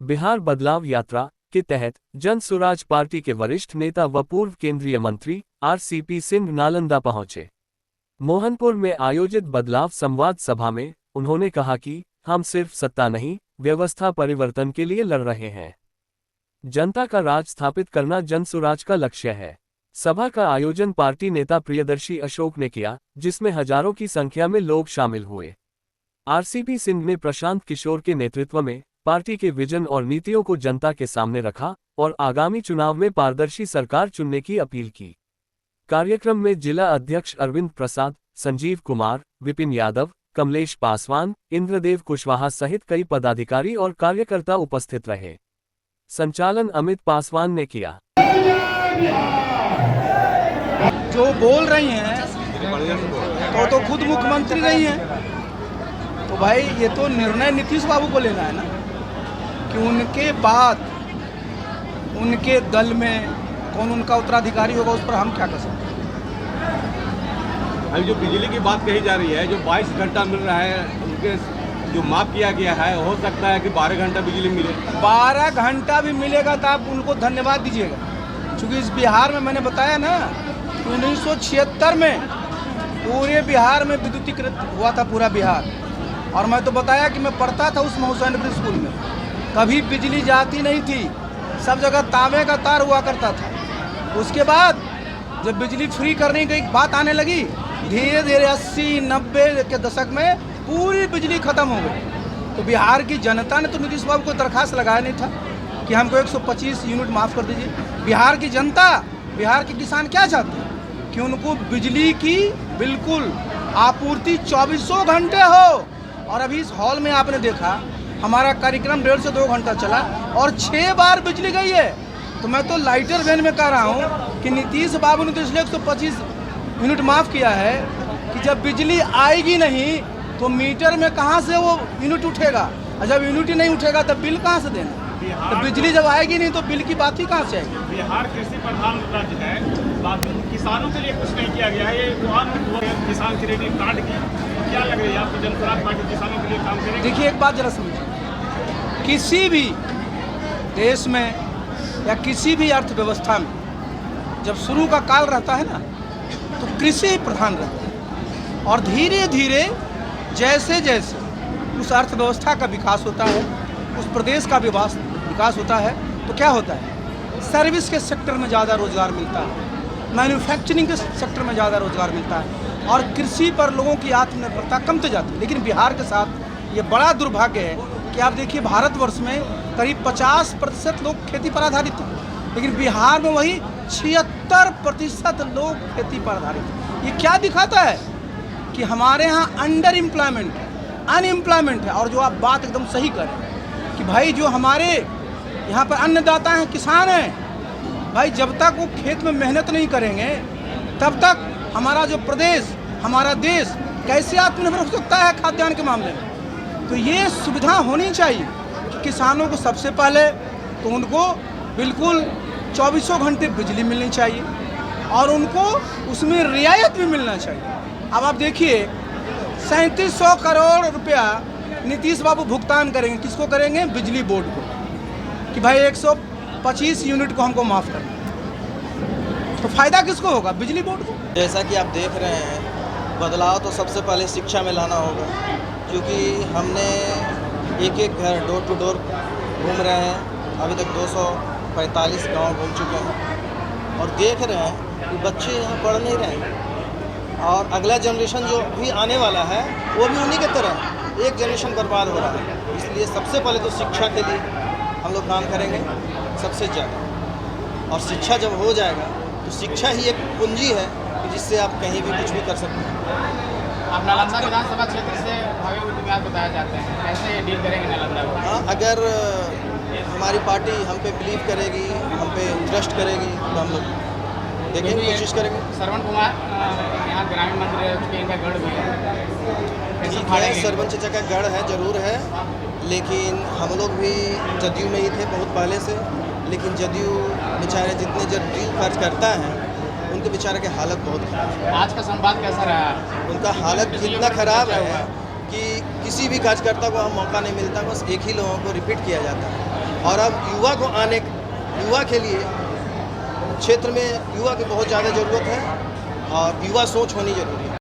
बिहार बदलाव यात्रा के तहत जन स्वराज पार्टी के वरिष्ठ नेता व पूर्व केंद्रीय मंत्री आरसीपी सिंह नालंदा पहुंचे। मोहनपुर में आयोजित बदलाव संवाद सभा में उन्होंने कहा कि हम सिर्फ सत्ता नहीं, व्यवस्था परिवर्तन के लिए लड़ रहे हैं। जनता का राज स्थापित करना जन स्वराज का लक्ष्य है। सभा का आयोजन पार्टी नेता प्रियदर्शी अशोक ने किया, जिसमें हजारों की संख्या में लोग शामिल हुए। आरसीपी सिंह ने प्रशांत किशोर के नेतृत्व में पार्टी के विजन और नीतियों को जनता के सामने रखा और आगामी चुनाव में पारदर्शी सरकार चुनने की अपील की। कार्यक्रम में जिला अध्यक्ष अरविंद प्रसाद, संजीव कुमार, विपिन यादव, कमलेश पासवान, इंद्रदेव कुशवाहा सहित कई पदाधिकारी और कार्यकर्ता उपस्थित रहे। संचालन अमित पासवान ने किया। जो बोल रही हैं तो खुद मुख्यमंत्री रही हैं, तो भाई ये तो निर्णय नीतीश बाबू को लेना है ना कि उनके बाद उनके दल में कौन उनका उत्तराधिकारी होगा, उस पर हम क्या कर सकते हैं। अभी जो बिजली की बात कही जा रही है, जो 22 घंटा मिल रहा है, उनके जो माफ किया गया है, हो सकता है कि 12 घंटा बिजली मिले। 12 घंटा भी मिलेगा तो आप उनको धन्यवाद दीजिएगा, क्योंकि इस बिहार में मैंने बताया ना 1976 में पूरे बिहार में विद्युतीकृत हुआ था पूरा बिहार। और मैं तो बताया कि मैं पढ़ता था उस हुसैनपुर स्कूल में, कभी बिजली जाती नहीं थी, सब जगह तांबे का तार हुआ करता था। उसके बाद जब बिजली फ्री करने की बात आने लगी, धीरे धीरे 80-90 के दशक में पूरी बिजली खत्म हो गई। तो बिहार की जनता ने तो नीतीश बाबू को दरखास्त लगाया नहीं था कि हमको 125 यूनिट माफ़ कर दीजिए। बिहार की जनता, बिहार के किसान क्या चाहते हैं कि उनको बिजली की बिल्कुल आपूर्ति 24 घंटे हो। और अभी इस हॉल में आपने देखा हमारा कार्यक्रम 1.5 से 2 घंटा चला और 6 बार बिजली गई है। तो मैं तो लाइटर वैन में कह रहा हूँ कि नीतीश बाबू ने तो इसलिए 125 यूनिट माफ़ किया है कि जब बिजली आएगी नहीं तो मीटर में कहाँ से वो यूनिट उठेगा, और जब यूनिट ही नहीं उठेगा तब बिल कहाँ से देना। तो बिजली जब आएगी नहीं तो बिल की बात ही कहाँ से आएगी। बिहार कृषि प्रधान राज्य है, किसानों के लिए कुछ नहीं किया गया है। ये किसान क्रेडिट कार्ड की क्या लग रही है आपको? जन स्वराज पार्टी किसानों के लिए काम करेगी? देखिए एक बात जरा समझिए, किसी भी देश में या किसी भी अर्थव्यवस्था में जब शुरू का काल रहता है ना तो कृषि प्रधान रहता है, और धीरे धीरे जैसे जैसे उस अर्थव्यवस्था का विकास होता है, उस प्रदेश का विकास होता है, तो क्या होता है, सर्विस के सेक्टर में ज़्यादा रोजगार मिलता है, मैन्युफैक्चरिंग के सेक्टर में ज़्यादा रोजगार मिलता है, और कृषि पर लोगों की आत्मनिर्भरता कमती जाती है। लेकिन बिहार के साथ ये बड़ा दुर्भाग्य है कि आप देखिए भारतवर्ष में करीब 50% लोग खेती पर आधारित हैं, लेकिन बिहार में वही 76% लोग खेती पर आधारित हैं। ये क्या दिखाता है कि हमारे यहाँ अंडर एम्प्लॉयमेंट है, अनएम्प्लॉयमेंट है। और जो आप बात एकदम सही करें कि भाई जो हमारे यहाँ पर अन्नदाता हैं, किसान हैं, भाई जब तक वो खेत में मेहनत नहीं करेंगे तब तक हमारा जो प्रदेश, हमारा देश कैसे आत्मनिर्भर हो सकता है खाद्यान्न के मामले में। तो ये सुविधा होनी चाहिए कि किसानों को सबसे पहले तो उनको बिल्कुल 24 घंटे बिजली मिलनी चाहिए और उनको उसमें रियायत भी मिलना चाहिए। अब आप देखिए 3700 करोड़ रुपया नीतीश बाबू भुगतान करेंगे, किसको करेंगे? बिजली बोर्ड को, कि भाई 125 यूनिट को हमको माफ़ करना। तो फायदा किसको होगा? बिजली बोर्ड को। जैसा कि आप देख रहे हैं, बदलाव तो सबसे पहले शिक्षा में लाना होगा, क्योंकि हमने एक घर डोर टू डोर घूम रहे हैं, अभी तक 245 गांव घूम चुके हैं और देख रहे हैं कि बच्चे यहाँ पढ़ नहीं रहे हैं, और अगला जनरेशन जो भी आने वाला है वो भी उन्हीं की तरह एक जनरेशन बर्बाद हो रहा है। इसलिए सबसे पहले तो शिक्षा के लिए हम लोग काम करेंगे सबसे ज़्यादा, और शिक्षा जब हो जाएगा तो शिक्षा ही एक पूंजी है कि जिससे आप कहीं भी कुछ भी कर सकते हैं। आप नालंदा विधानसभा क्षेत्र से भावी उम्मीदवार बताया जाते हैं, कैसे डील करेंगे नालंदा को? हाँ, अगर हमारी पार्टी हम पे बिलीव करेगी, हम पे ट्रस्ट करेगी तो हम लोग देखेंगे, कोशिश करेंगे। श्रवण कुमार यहाँ ग्रामीण मंत्री रह चुके, इनका गढ़ भी है। ठीक है, सरपंच चचा का गढ़ है, ज़रूर है, लेकिन हम लोग भी जदयू में ही थे बहुत पहले से। लेकिन जदयू बेचारे जितने जदयू खर्च करता है उनके बेचारे की हालत बहुत खराब है। आज का संवाद कैसा रहा? उनका हालत इतना ख़राब है कि किसी भी कार्यकर्ता को हम मौका नहीं मिलता, बस एक ही लोगों को रिपीट किया जाता है। और अब युवा के लिए क्षेत्र में युवा की बहुत ज़्यादा ज़रूरत है और युवा सोच होनी ज़रूरी है।